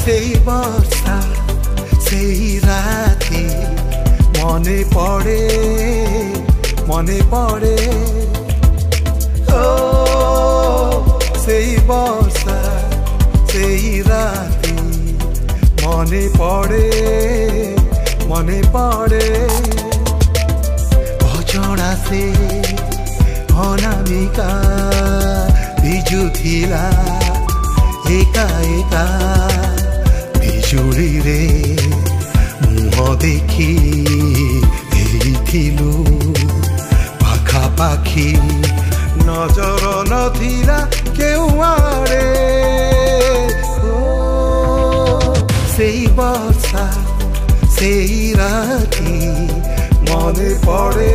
সেই বর্ষা সেই রাতি মনে পড়ে ও সেই বর্ষা সেই রাতি মনে পড়ে অজଣା ସେ অনামিকা ভিজুଥିଲା একা একা বিজুଳି রে মুহ দেখি এইଥିଲୁ পাখাপাখি নজর নথিলা কেউ আড়ে সেই বর্ষা সেই রাতি মনে পড়ে